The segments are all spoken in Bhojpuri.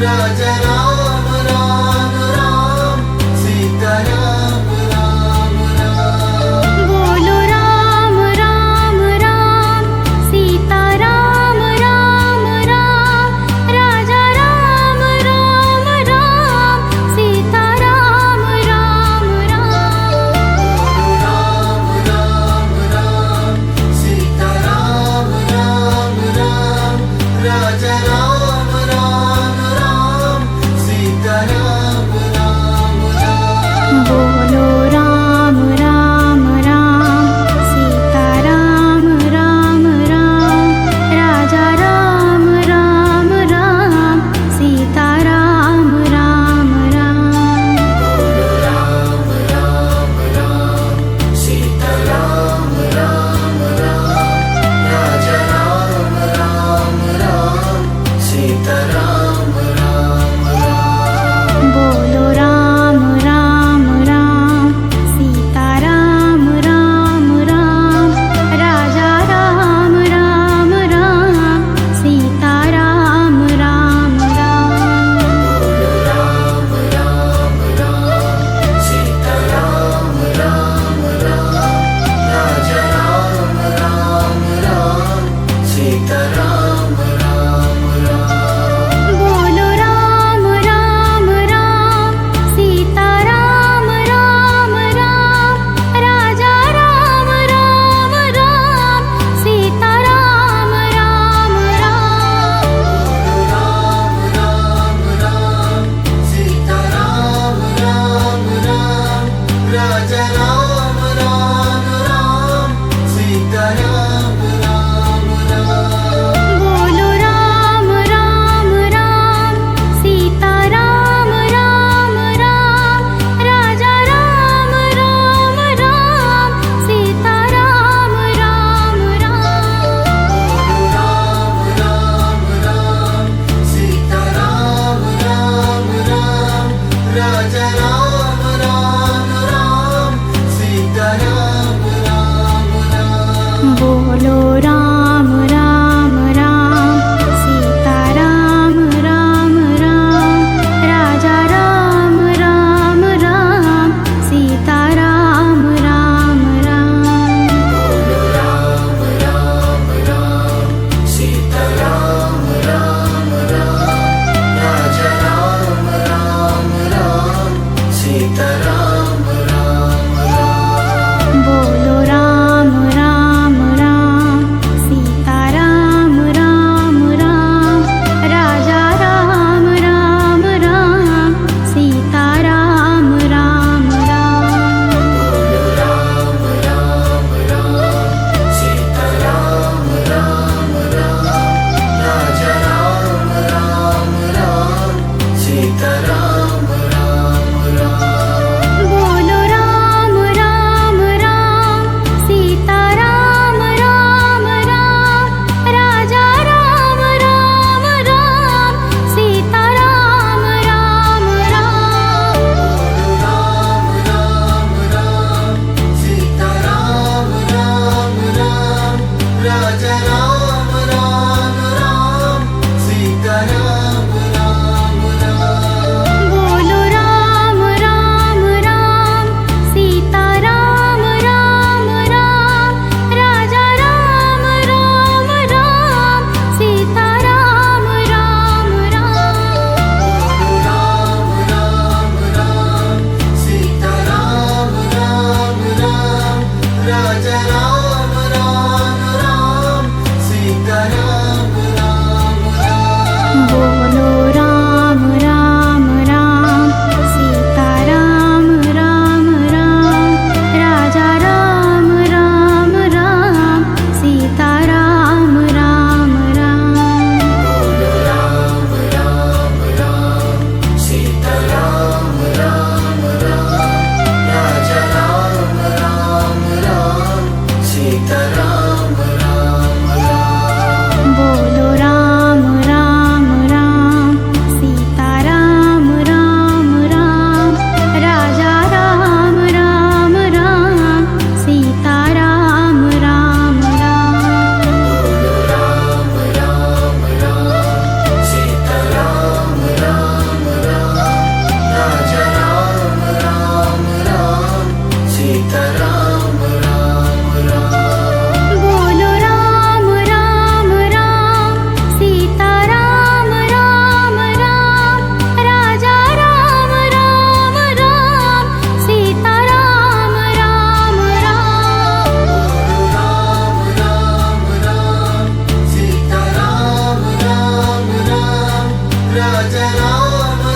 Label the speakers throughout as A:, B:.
A: राजा राम राम राम, सीता राम राम राम।
B: बोलो राम राम राम, सीता राम राम राम, राजा राम राम राम, सीता राम राम राम।
A: राम राम सीता राम राम राम, राजा राम राम राम,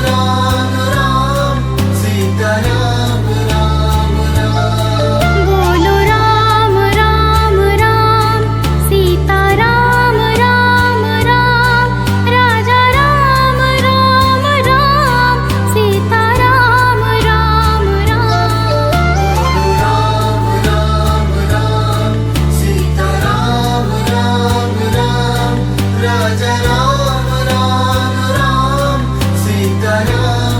A: राम राम सीताराम राम राम
B: बोलो राम राम राम सीता राम राम राम राजा राम राम राम सीता राम राम राम
A: राम राम राम सीताराम राम राम राजा राम राम राम सीताराम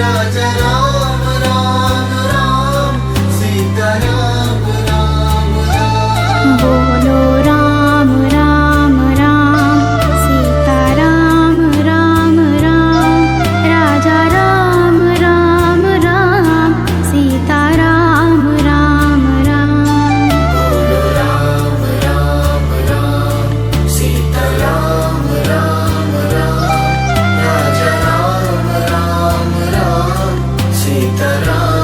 A: राजा राम राम राम सीता राम राम राम
B: बोलो राम राम राम सीता राम राम राम राजा राम राम राम सीता राम राम राम
A: बोलो राम राम राम सीता राम राम राम राजा राम राम राम सीता राम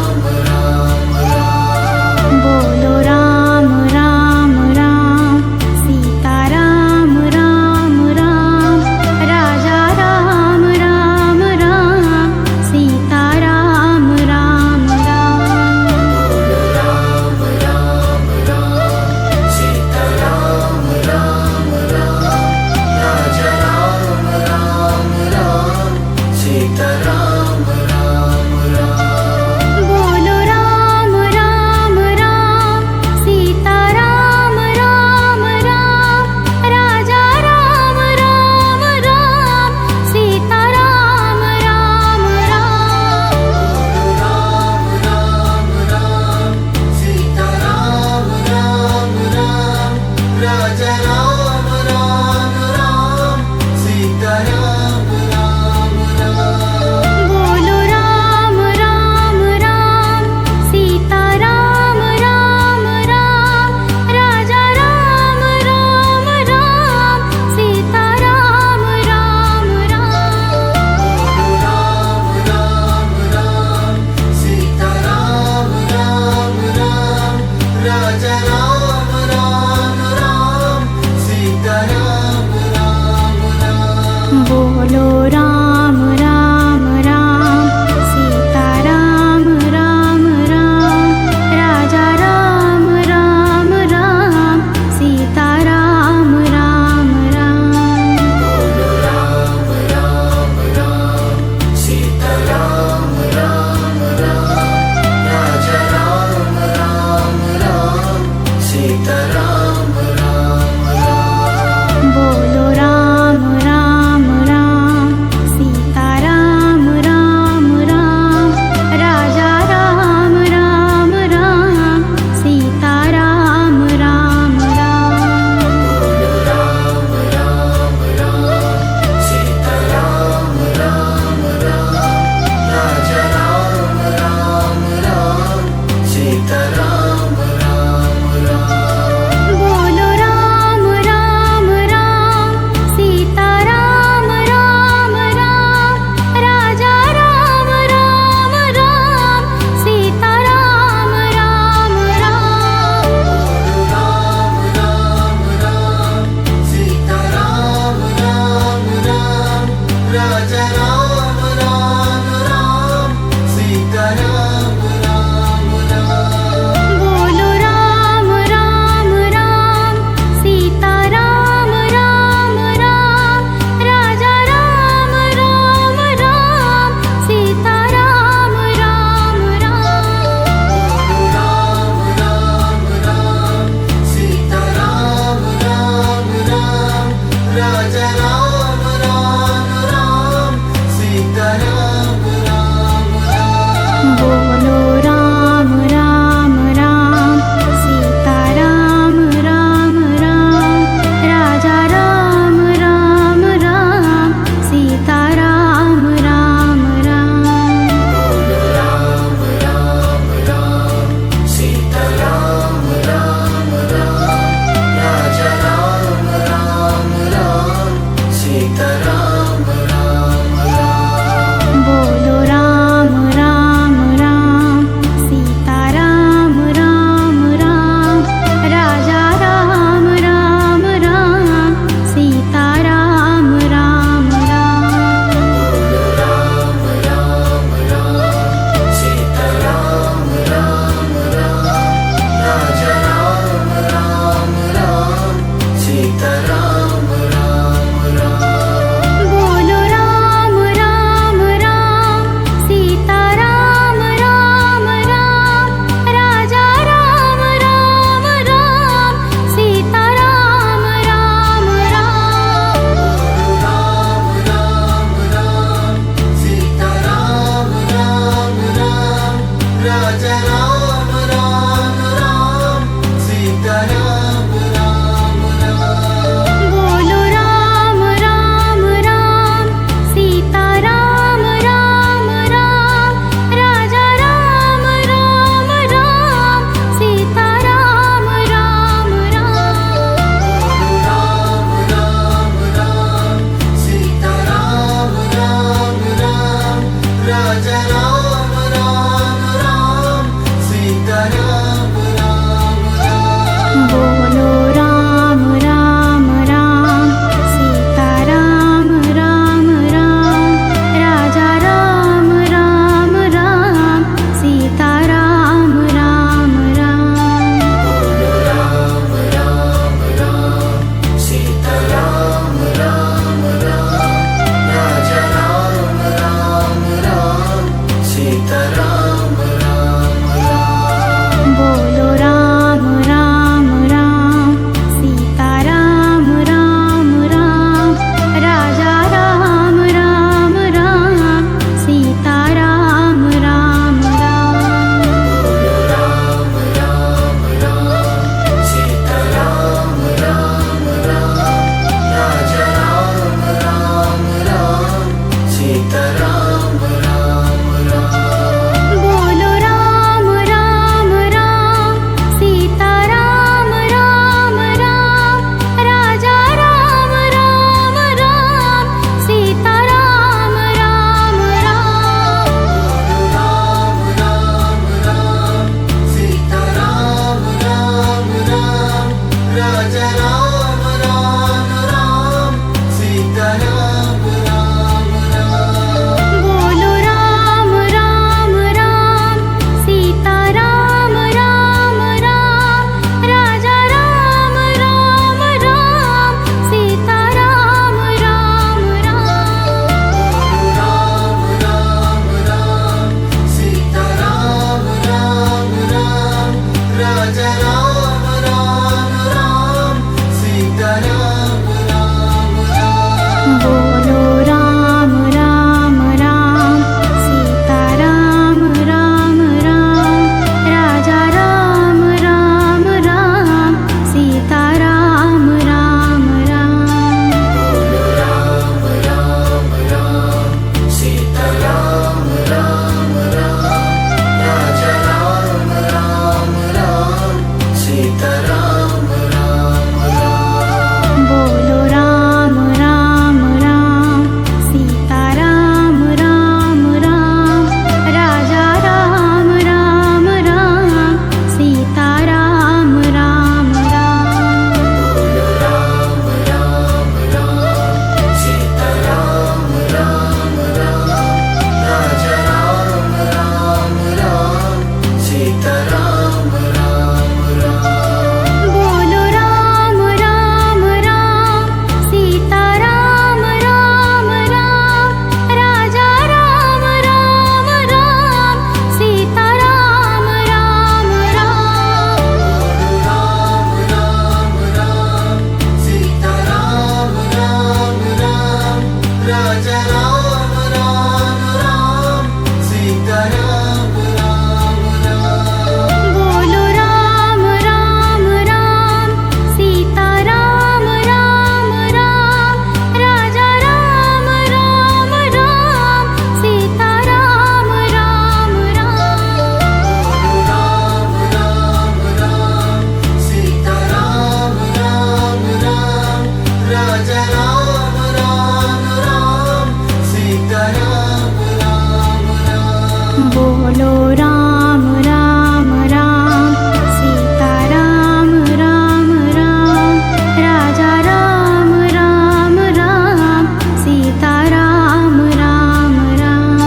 B: बोलो राम राम राम, सीता राम राम राम, राजा राम राम राम, सीता राम राम राम।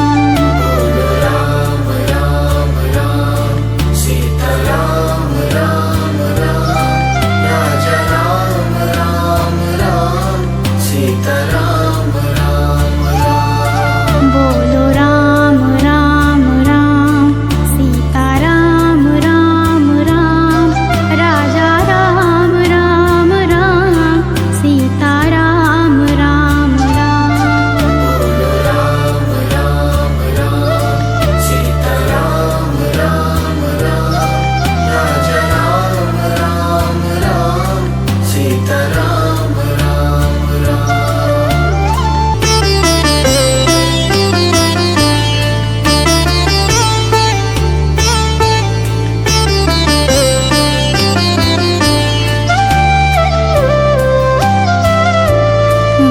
A: राम राम राम, सीता राम राम राम, राजा राम राम राम, सीता राम राम राम।
B: बोलो राम राम राम, सीता राम राम राम, राजा राम राम राम, सीता राम राम राम।
A: राम राम राम, सीता राम राम राम, राजा राम राम राम, सीता राम राम राम।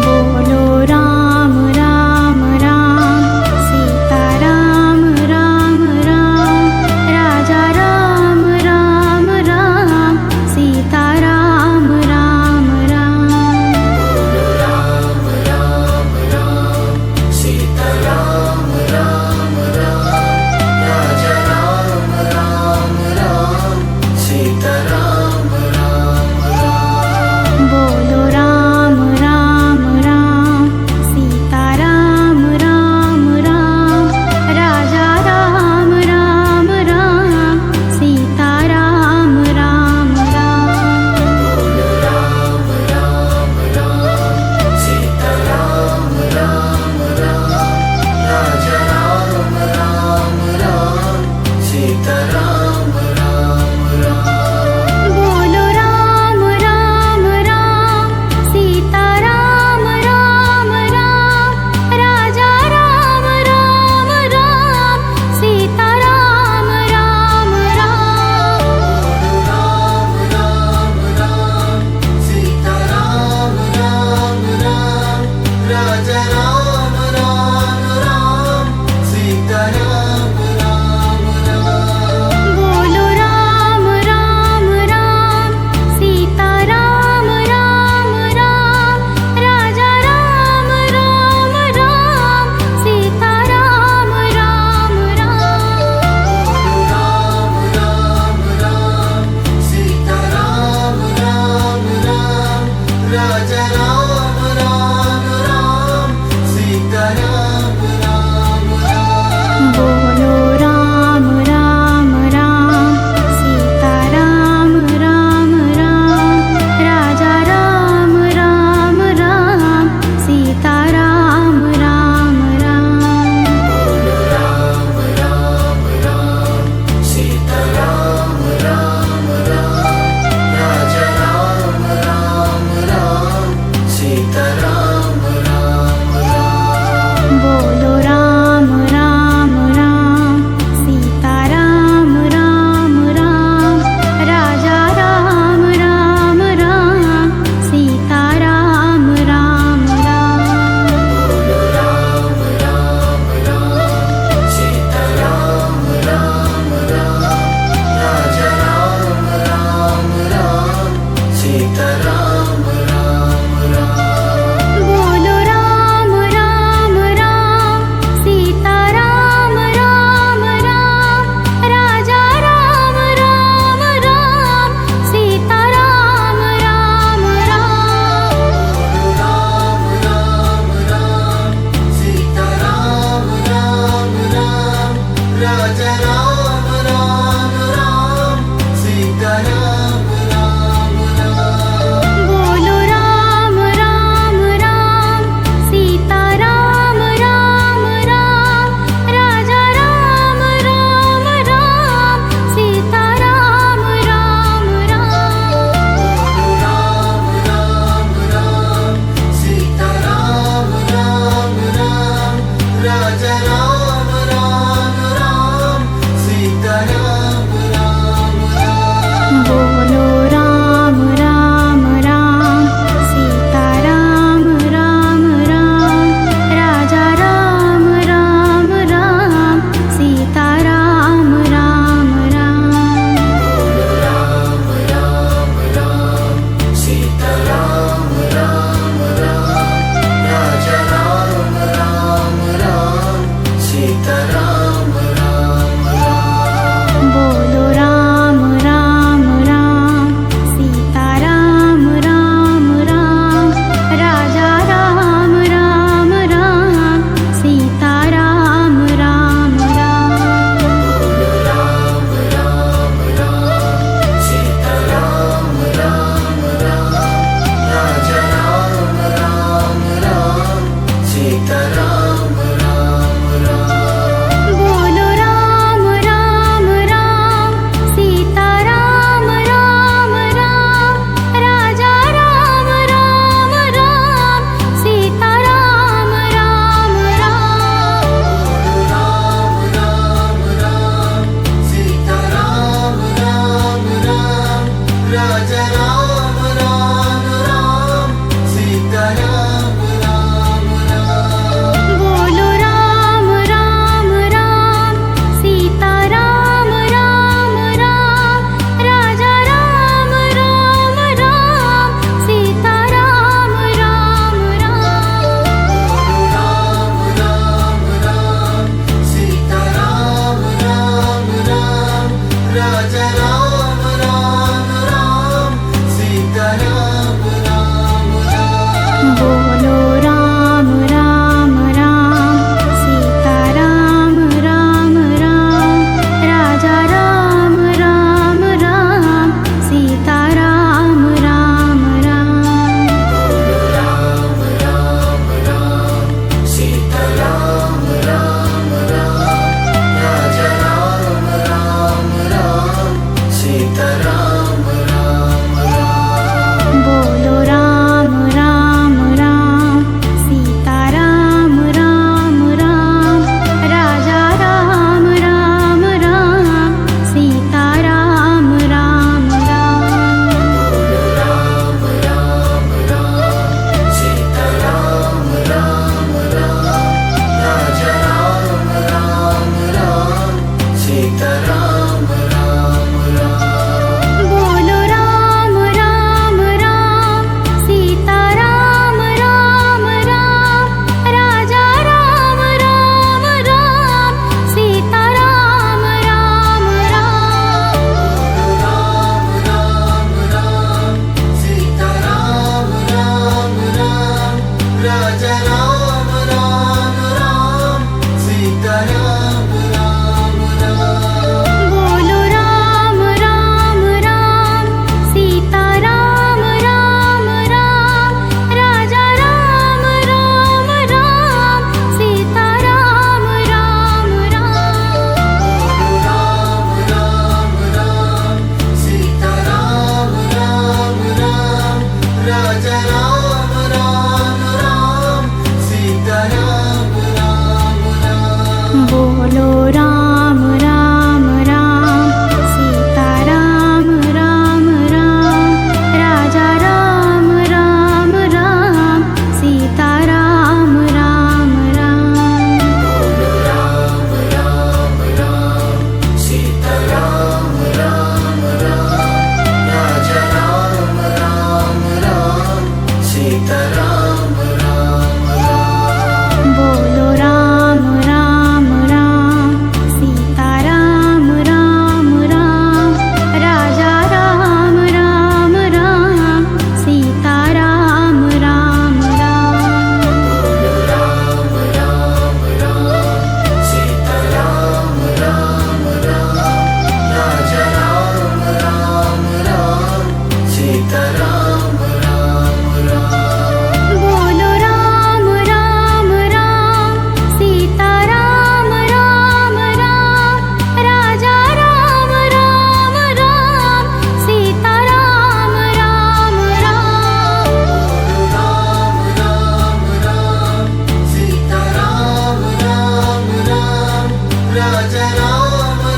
B: बोलो राम राम राम, सीता राम राम राम, राजा राम राम राम, सीता राम राम राम।
A: राम राम राम, सीता राम राम राम, राजा राम राम राम, सीता राम राम राम।
B: बोलो राम राम राम, सीता राम राम राम, राजा राम राम राम, सीता राम राम राम।
A: राम राम राम, सीता राम राम राम, राजा राम राम राम, सीता राम राम राम।
B: बोलो राम राम राम, सीता राम राम राम, राजा राम राम राम, सीता राम राम राम।
A: राम राम राम, सीता राम राम राम, राजा राम राम राम, सीता राम राम राम।
B: बोलो राम राम राम, सीता राम राम राम, राजा राम राम राम, सीता राम राम राम।
A: राम राम राम, सीता राम राम राम, राजा राम राम राम, सीता राम राम राम।
B: बोलो राम राम राम, सीता राम राम राम, राजा राम राम राम, सीता राम राम राम।
A: राम राम राम, सीता राम राम राम, राजा राम राम राम, सीता राम राम राम।
B: बोलो राम राम राम, सीता राम राम राम, राजा राम राम राम, सीता राम राम राम।
A: राम राम राम, सीता राम राम राम, राजा राम राम राम, सीता राम राम राम।
B: बोलो राम राम राम, सीता राम राम राम, राजा राम राम राम, सीता राम राम राम।
A: राम राम राम, सीता राम राम राम, राजा राम राम राम, सीता राम राम राम।
B: बोलो राम राम राम, सीता राम राम राम, राजा राम राम राम, सीता राम राम राम।
A: राम राम राम, सीता राम राम राम, राजा राम राम राम, सीता राम राम राम।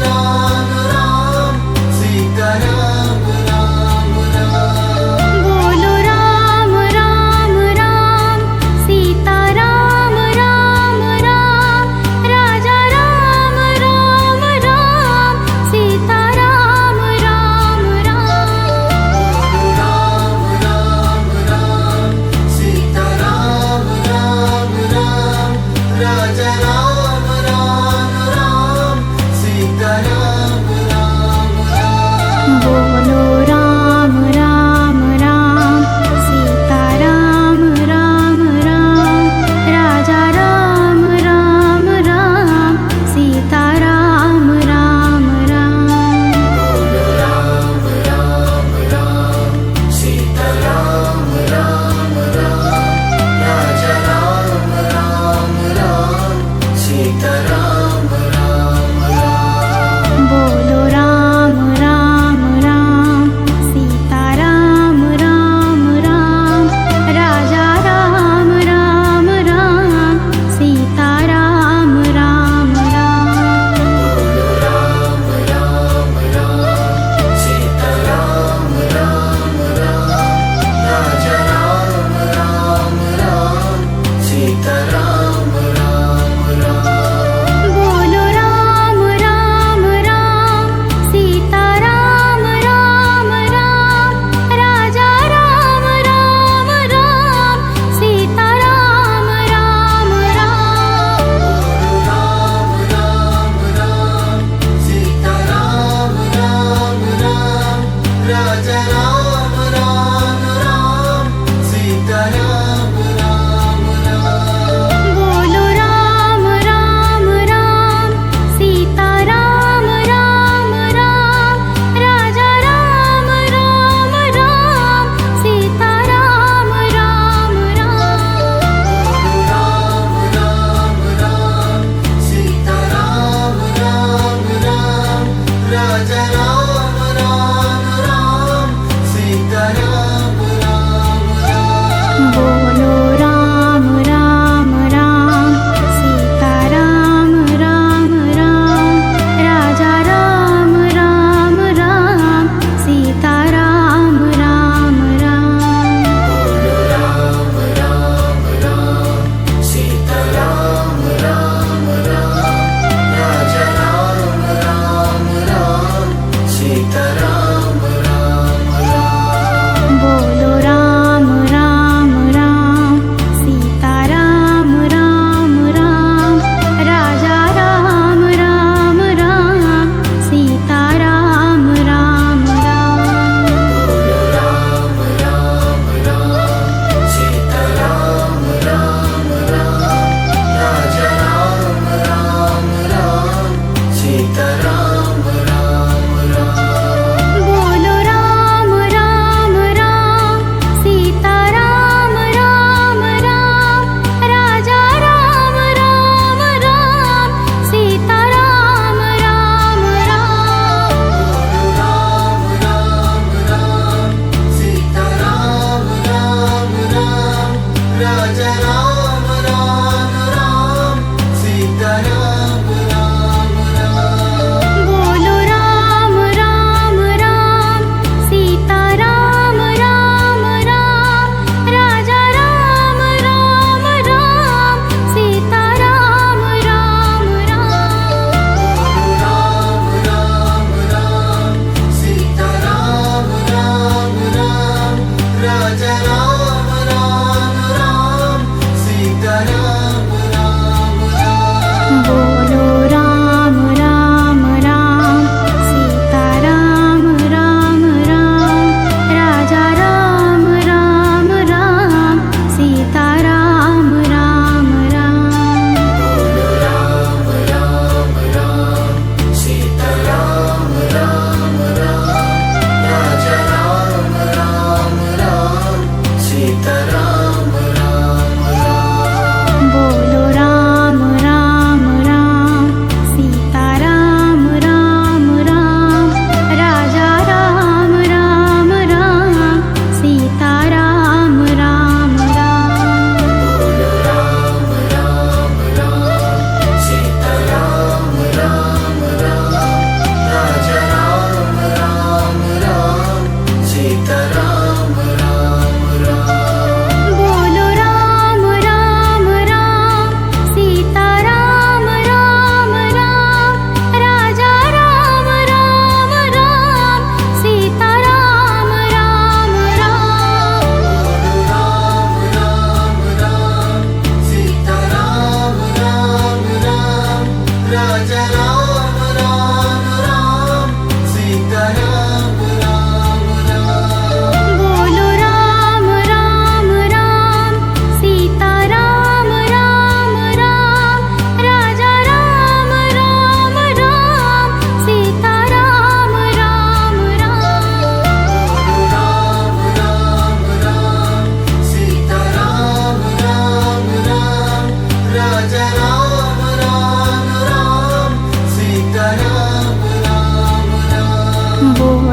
A: राम राम सीताराम राम राम
B: बोलो राम राम राम सीताराम राम राम राजा राम राम राम सीताराम राम राम
A: राम राम राम सीताराम राम राम राजा राम राम राम सीताराम राम राम
B: बोलो राम राम राम सीताराम राम राम राजा राम राम राम सीताराम राम राम
A: राम राम राम सीताराम राम राम राजा राम राम राम सीताराम राम राम
B: बोलो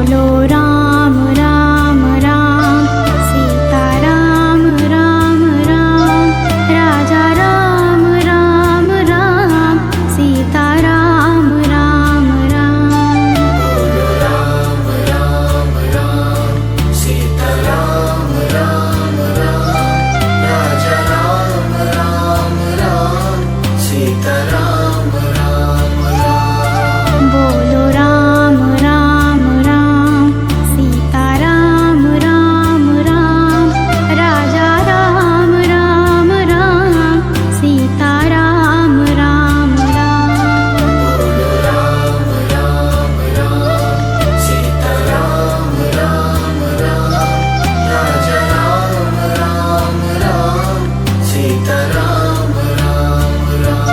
B: बोलो राम राम राम सीता राम राम राम राजा राम राम राम सीता राम राम राम
A: बोलो राम राम राम सीताराम राम राम राजा राम राम राम सीताराम राम राम
B: बोलो राम राम राम सीता राम राम राम राजा राम राम राम सीता राम राम राम
A: बोलो राम राम राम सीताराम राम राम राजा राम राम राम सीताराम राम राम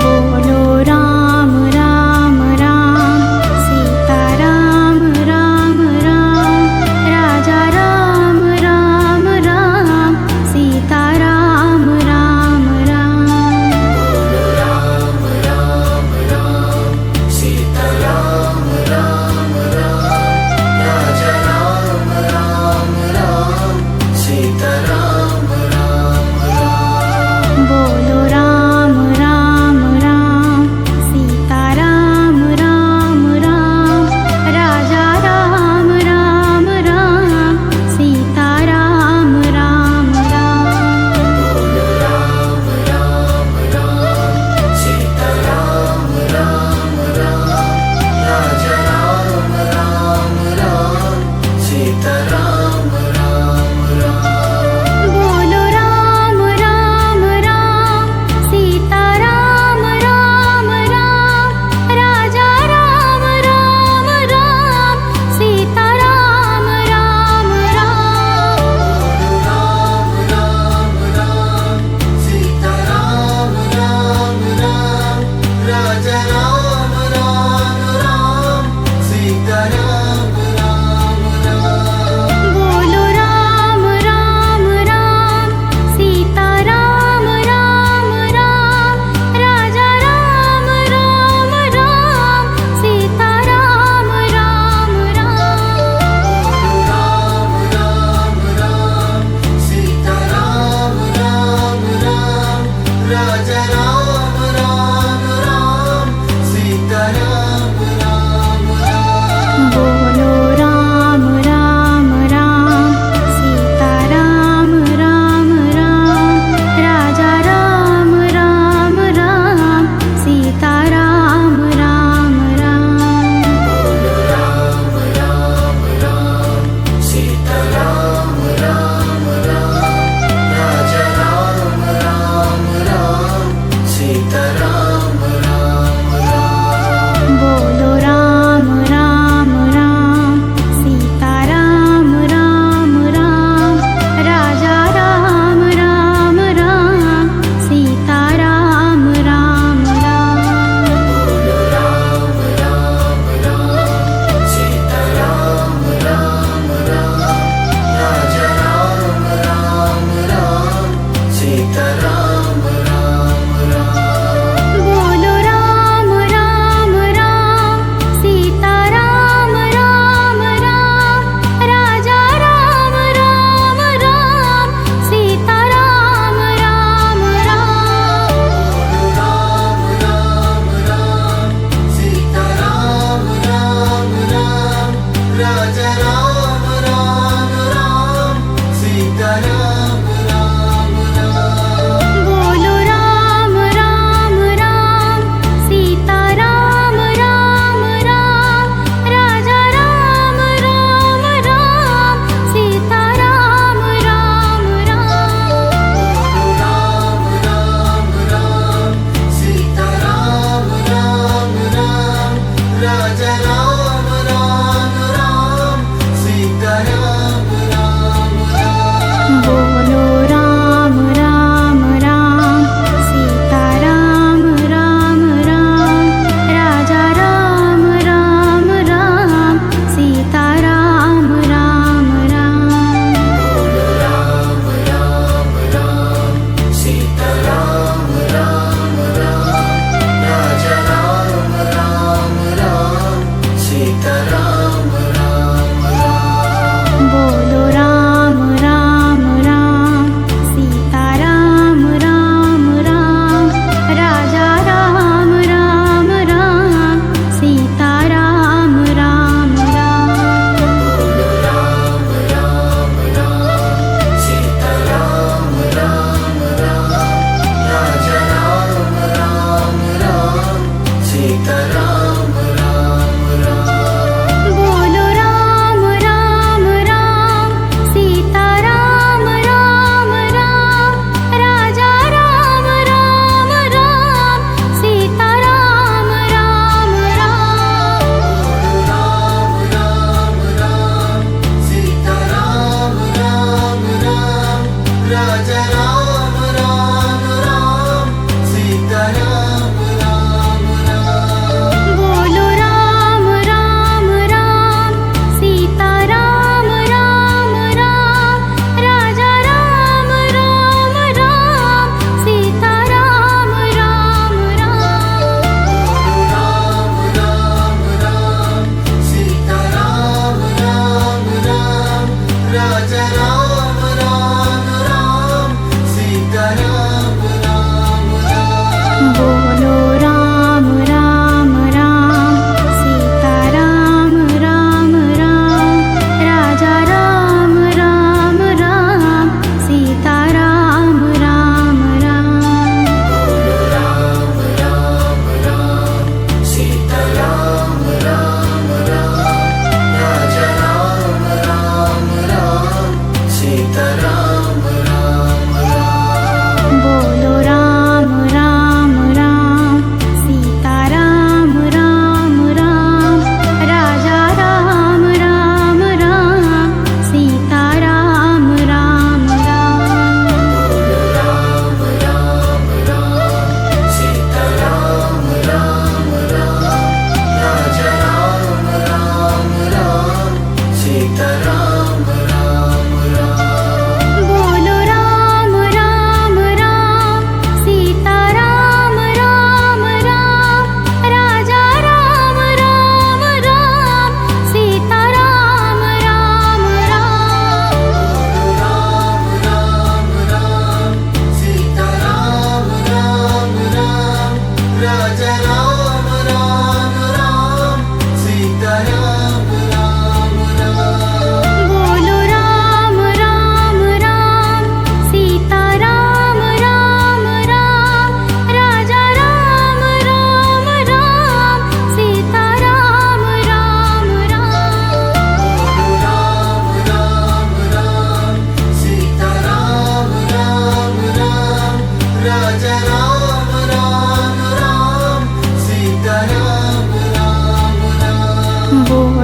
B: बोलो राम राम राम सीता राम राम राम राजा राम राम राम सीता राम राम राम
A: बोलो राम राम राम सीताराम राम राम राजा राम राम राम सीताराम राम राम
B: बोलो राम राम राम सीता राम राम राम राजा राम राम राम सीता राम राम राम
A: बोलो राम राम राम सीताराम राम राम राजा राम राम राम सीताराम राम राम
B: बोलो राम राम राम सीता राम राम राम राजा राम राम राम सीता राम राम राम
A: बोलो राम राम राम सीताराम राम राम राजा राम राम राम सीताराम राम राम
B: बोलो राम राम राम सीता राम राम राम राजा राम राम राम सीता राम राम राम
A: राम राम राम सीताराम राम राम राजा राम राम राम सीताराम राम राम
B: बोलो राम राम राम सीता राम राम राम राजा राम राम राम सीता राम राम राम
A: बोलो राम राम राम सीताराम राम राम राजा राम राम राम सीताराम राम राम
B: बोलो राम राम राम सीता राम राम राम राजा राम राम राम सीता राम राम राम
A: बोलो राम राम राम सीताराम राम राम राजा राम राम राम सीताराम राम राम
B: बोलो राम राम राम सीता राम राम राम राजा राम राम राम सीता राम राम राम
A: बोलो राम राम राम सीताराम राम राम राजा राम राम राम सीताराम राम राम
B: बोलो राम राम राम सीता राम राम राम राजा राम राम राम सीता राम राम राम
A: बोलो राम राम राम सीताराम राम राम राजा राम राम राम सीताराम राम राम
B: बोलो राम राम राम सीता राम राम राम राजा राम राम राम सीता राम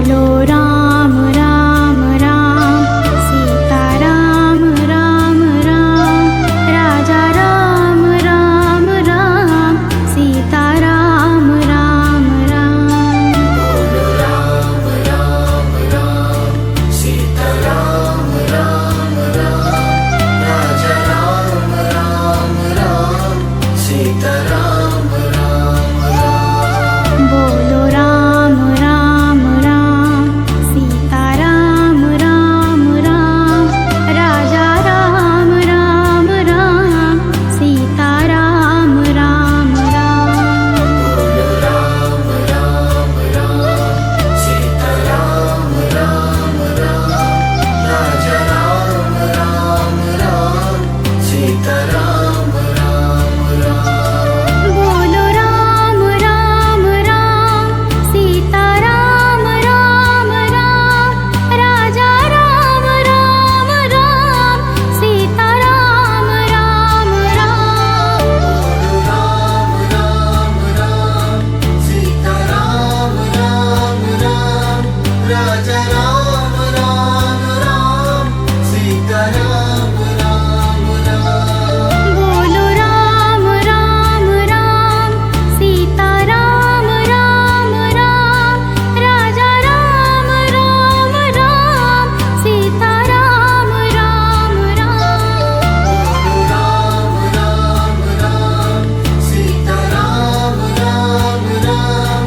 B: बोलो राम राम राम सीता राम राम राम राजा राम राम राम सीता राम राम राम
A: बोलो राम राम राम सीता राम राम राम राजा राम राम राम सीता राम राम राम
B: बोलो राम राम राम सीता राम राम राम राजा राम राम राम सीता राम राम राम
A: बोलो राम राम राम सीता राम राम राम राजा राम राम राम सीता राम राम राम
B: बोलो राम राम राम सीता राम राम राम राजा राम राम राम सीता राम राम राम
A: बोलो राम राम राम सीता राम राम राम राजा राम राम राम सीता राम राम राम
B: बोलो राम राम राम सीता राम राम राम राजा राम राम राम सीता राम राम राम
A: बोलो राम राम राम सीता राम राम राम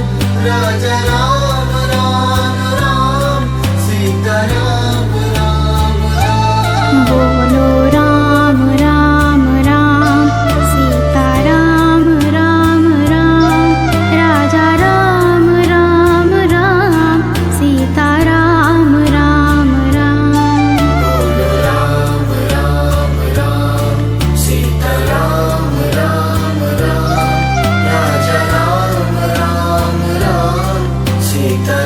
A: राजा राम राम राम सीता राम राम राम
B: बोलो राम राम राम सीता राम राम राम राजा राम राम राम सीता राम राम राम
A: बोलो राम राम राम सीता राम राम राम राजा राम राम राम सीता